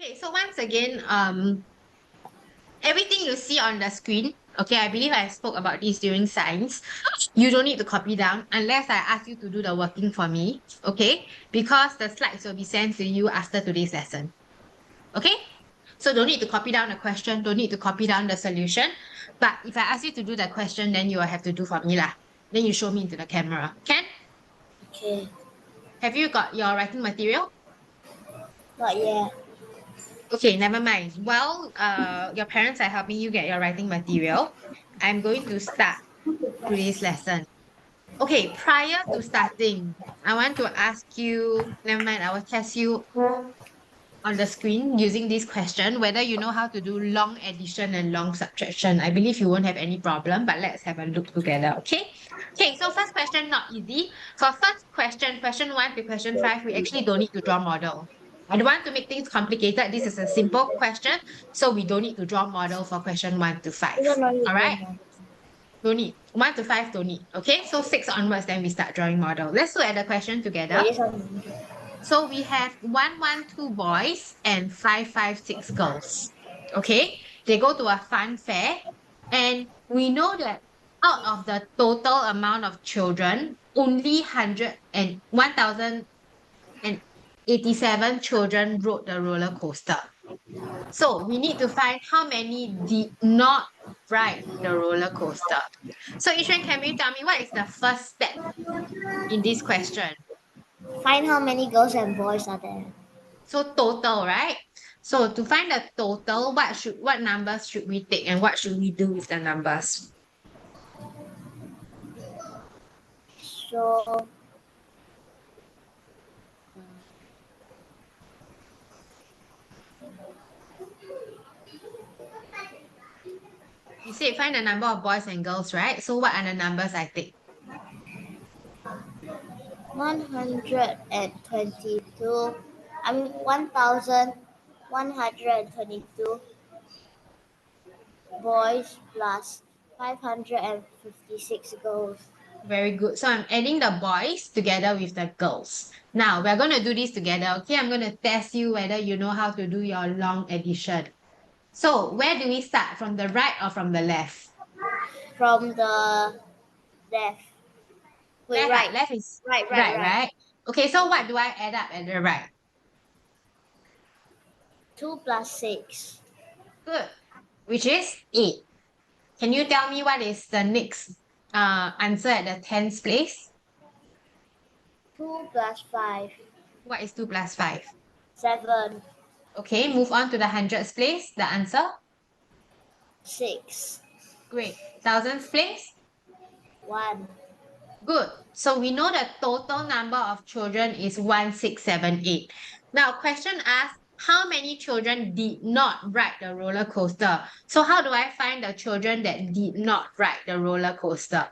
Okay, so once again, everything you see on the screen, okay, I believe I spoke about this during science. You don't need to copy down unless I ask you to do the working for me, okay? Because the slides will be sent to you after today's lesson, okay? So don't need to copy down the question, don't need to copy down the solution. But if I ask you to do the question, then you will have to do for me lah. Then you show me into the camera. Can? Okay, Have you got your writing material? not yet. Okay, never mind. While your parents are helping you get your writing material, I'm going to start today's lesson. Okay, prior to starting, I want to ask you, never mind, I will test you on the screen using this question whether you know how to do long addition and long subtraction. I believe you won't have any problem, but let's have a look together, okay? Okay, so first question, not easy. For first question, question 1 to question 5, we actually don't need to draw model. I don't want to make things complicated. This is a simple question, so we don't need to draw model for question 1 to 5. This one no need All to right? know. Don't need. 1 to 5 don't need. Okay, so 6 onwards, then we start drawing model. Let's look at the question together. Okay, this one. So we have 112 boys and 556 girls. Okay, they go to a fun fair, and we know that out of the total amount of children, only 1,087 children rode the roller coaster. So we need to find how many did not ride the roller coaster. So Ishan, can you tell me what is the first step in this question? Find how many girls and boys are there. So total, right? So to find the total, what numbers should we take and what should we do with the numbers? So, You said find the number of boys and girls, right? So what are the numbers I take? 122. 1,122 boys plus 556 girls. Very good. So I'm adding the boys together with the girls. Now we're going to do this together. Okay, I'm going to test you whether you know how to do your long addition. So where do we start? From the right or from the left? From the left. Wait, Left, ah, right. left is Right, right, right, right. right? Okay, so what do I add up at the right? 2 plus 6. Good. Which is 8. Can you tell me what is the next answer at the tens place? 2 plus 5. What is 2 plus 5? 7. Okay, move on to the hundreds place. The answer? 6. Great. Thousands place? 1. Good. So we know the total number of children is 1678. Now, question asks, how many children did not ride the roller coaster? So how do I find the children that did not ride the roller coaster?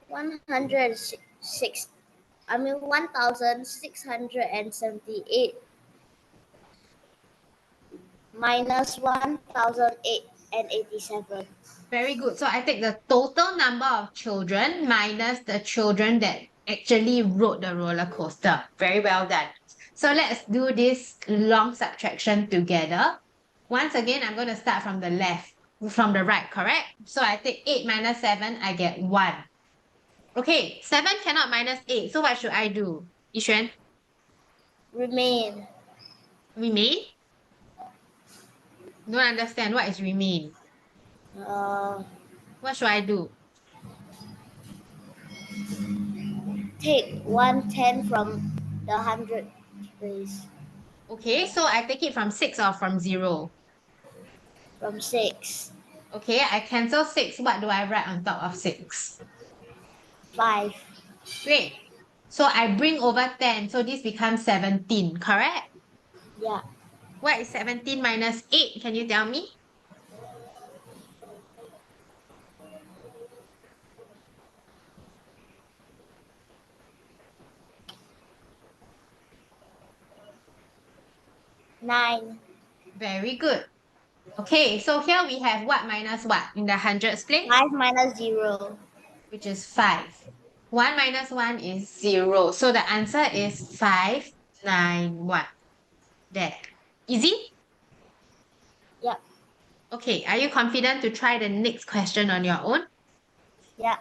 1,678 minus 1,087. Very good. So I take the total number of children minus the children that actually rode the roller coaster. Very well done. So let's do this long subtraction together. Once again, I'm going to start from the left, from the right, correct? So I take 8 minus 7, I get 1. Okay, 7 cannot minus 8. So what should I do? Yixuan, Remain. remain? Don't understand. What is remain? Uh, What should I do? take 110 from the 100 place. Okay, so I take it from 6 or from 0? From 6. Okay, I cancel 6. What do I write on top of 6? 5. Great. So I bring over 10. So this becomes 17, correct? Yeah. What is 17 minus 8? Can you tell me? Nine. Very good. Okay, so here we have what minus what in the hundreds place? 5 minus 0. Which is 5. 1 minus 1 is 0. So the answer is 591. There. Easy? Yeah. Okay, are you confident to try the next question on your own? Yeah.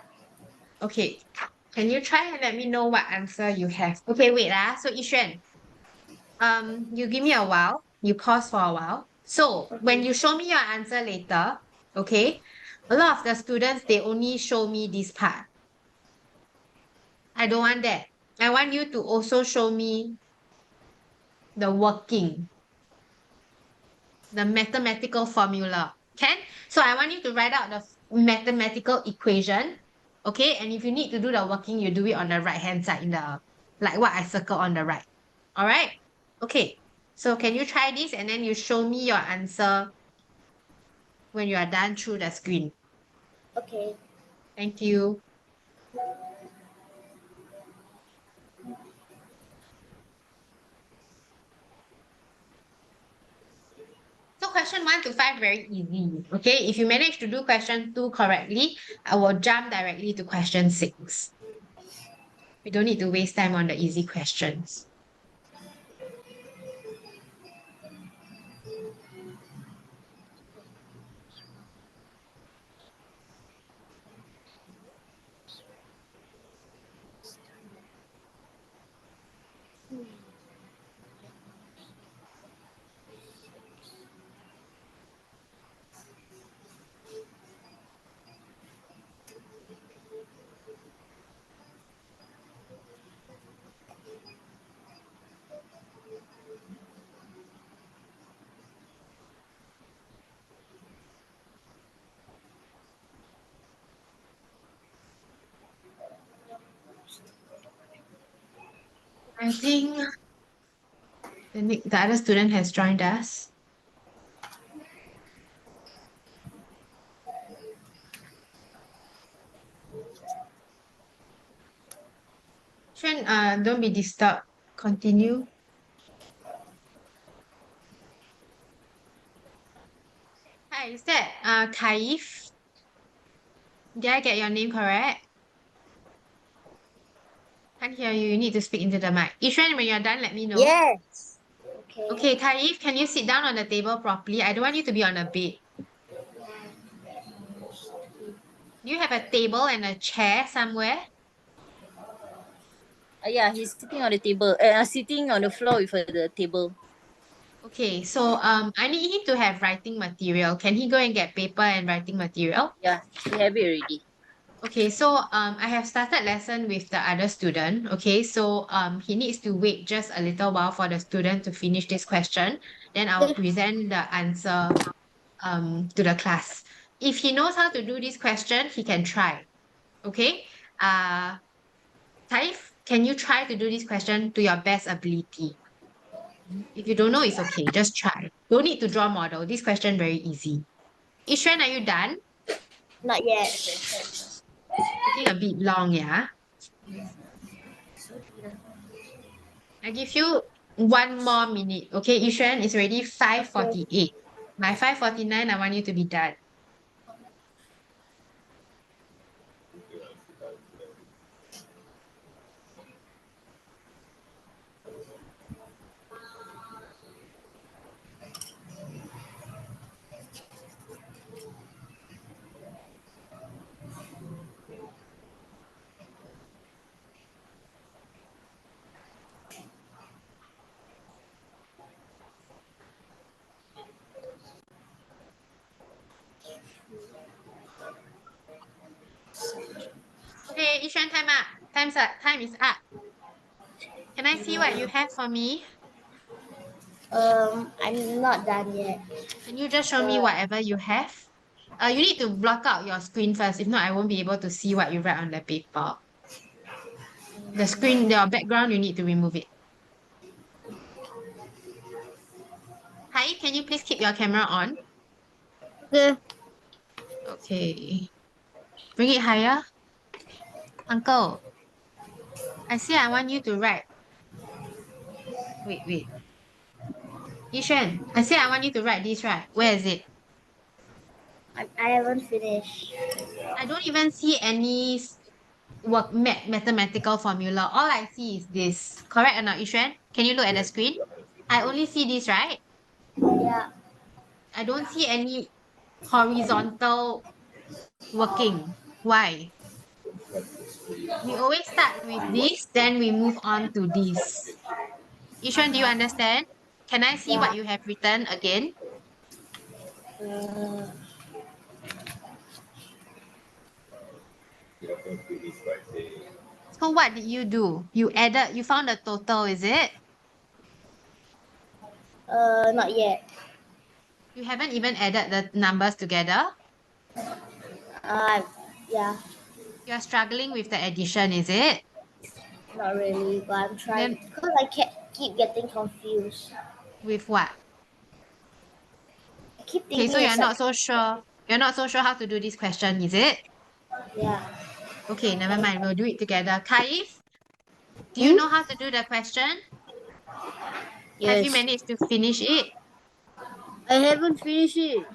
Okay, can you try and let me know what answer you have? Okay, wait, so Yishuan, you give me a while, you pause for a while. So when Okay. you show me your answer later, okay, a lot of the students, they only show me this part. I don't want that. I want you to also show me the working, the mathematical formula. Can? So I want you to write out the mathematical equation. Okay. And if you need to do the working, you do it on the right hand side in the, like what I circle on the right. All right. Okay. So can you try this and then you show me your answer when you are done through the screen? Okay. Thank you. So question 1 to 5, very easy. Okay. If you manage to do question 2 correctly, I will jump directly to question 6. We don't need to waste time on the easy questions. I think the other student has joined us. Xuan, don't be disturbed. Continue. Hi, is that Kaif? Did I get your name correct? Can't hear you. You need to speak into the mic. Ishan, when you're done, let me know. Yes. Okay. Okay, Kaif, can you sit down on the table properly? I don't want you to be on a bed. Do you have a table and a chair somewhere? Yeah, he's sitting on the table. Sitting on the floor with the table. Okay, so I need him to have writing material. Can he go and get paper and writing material? Yeah, he have it already. Okay, so I have started lesson with the other student. Okay, so he needs to wait just a little while for the student to finish this question. Then I will Okay. present the answer to the class. If he knows how to do this question, he can try. Okay. Taif, can you try to do this question to your best ability? If you don't know, it's okay. Just try. Don't need to draw model. This question very easy. Ishwan, are you done? Not yet. Taking a bit long, yeah. I give you 1 more minute. Okay, Ishwan, it's already Okay. 5:48. By 5:49, I want you to be done. Okay, Ishan, time up. Time's up. Time is up. Can I see what you have for me? I'm not done yet. Can you just show me Uh, whatever you have? You need to block out your screen first. If not, I won't be able to see what you write on the paper. The screen, your background, you need to remove it. Hi, can you please keep your camera on? okay. Okay. Bring it higher. Uncle, I say I want you to write. Wait, wait. Yishan, I say I want you to write this, right? Where is it? I haven't finished. I don't even see any mathematical formula. All I see is this. Correct or not, Yishan? Can you look at the screen? I only see this, right? Yeah. I don't see any horizontal working. Why? We always start with this, then we move on to this. Ishan, do you understand? Can I see Yeah. what you have written again? Uh, So what did you do? You found the total, is it? not yet. You haven't even added the numbers together? Uh, yeah, You're struggling with the addition, is it? not really, but I'm trying Then because I keep getting confused. with what? I keep Okay, so thinking it's like, you're not so sure how to do this question, is it? yeah. Okay, never mind. We'll do it together. Kaif, do you Hmm? know how to do the question? Have you Yes. managed to finish it? I haven't finished it.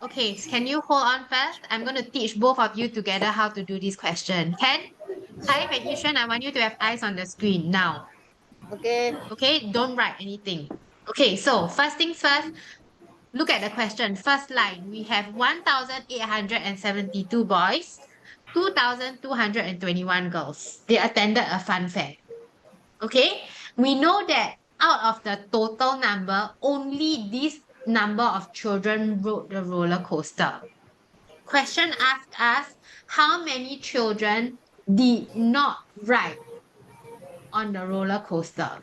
Okay, can you hold on first? I'm going to teach both of you together how to do this question. Can? Kaif and Ishan, I want you to have eyes on the screen now. Okay. Okay, don't write anything. Okay, so first things first, look at the question. First line, we have 1,872 boys, 2,221 girls. They attended a fun fair. Okay, we know that out of the total number, only this number of children rode the roller coaster. Question asked us, how many children did not ride on the roller coaster?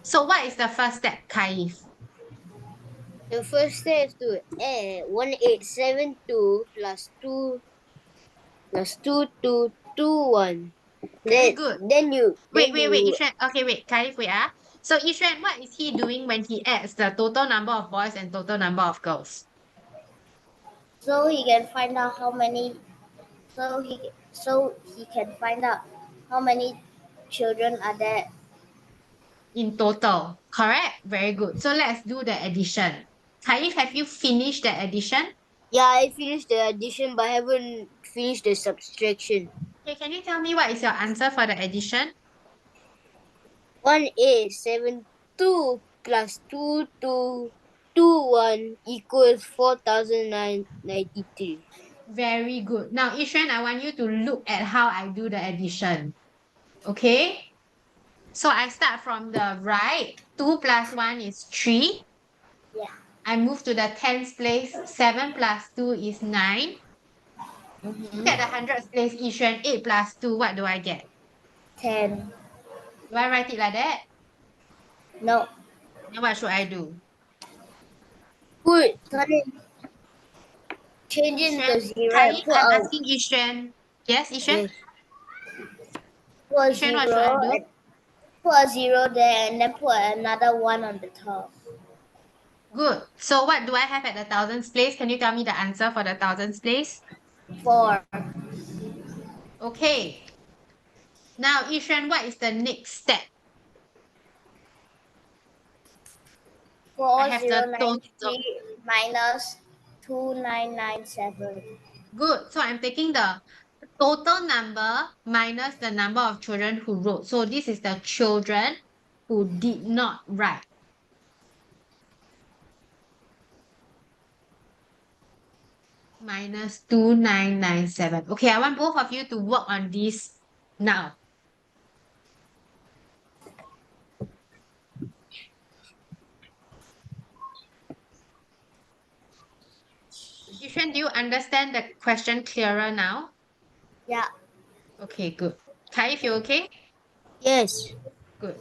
So what is the first step, Kaif? The first step is to add 1872 plus 2 plus 2221. Very good. Then Wait, you Ishan. Okay, wait, Kaif, wait. So Ishan, what is he doing when he adds the total number of boys and total number of girls? So he can find out how many. So he can find out how many children are there. In total, correct? Very good. So let's do the addition. Kaif, have you finished the addition? Yeah, I finished the addition but I haven't finished the subtraction. Okay, can you tell me what is your answer for the addition? 1872 plus 2221 equals 4993. Very good. Now, Ishan, I want you to look at how I do the addition. Okay? So I start from the right. 2 plus 1 is 3. Yeah. I move to the tens place. 7 plus 2 is 9. Look at the Mm-hmm. hundreds place, Ishan. 8 plus 2, what do I get? 10. Do I write it like that? No. Then what should I do? Put Turn it. Change it Ishan, into zero Kai, and put I'm a asking Ishan. Yes, Ishan? yes. put a Ishan, what should I zero do? and put a zero there and then put another one on the top. Good. So what do I have at the thousands place? Can you tell me the answer for the thousands place? 4. Okay. Now, Ishan, what is the next step? I have the total. 4093 minus 2997. Good. So I'm taking the total number minus the number of children who wrote. So this is the children who did not write. Minus 2997. Okay, I want both of you to work on this now. Yushan, do you understand the question clearer now? Yeah. Okay, good. Kai, if you okay? Yes. Good.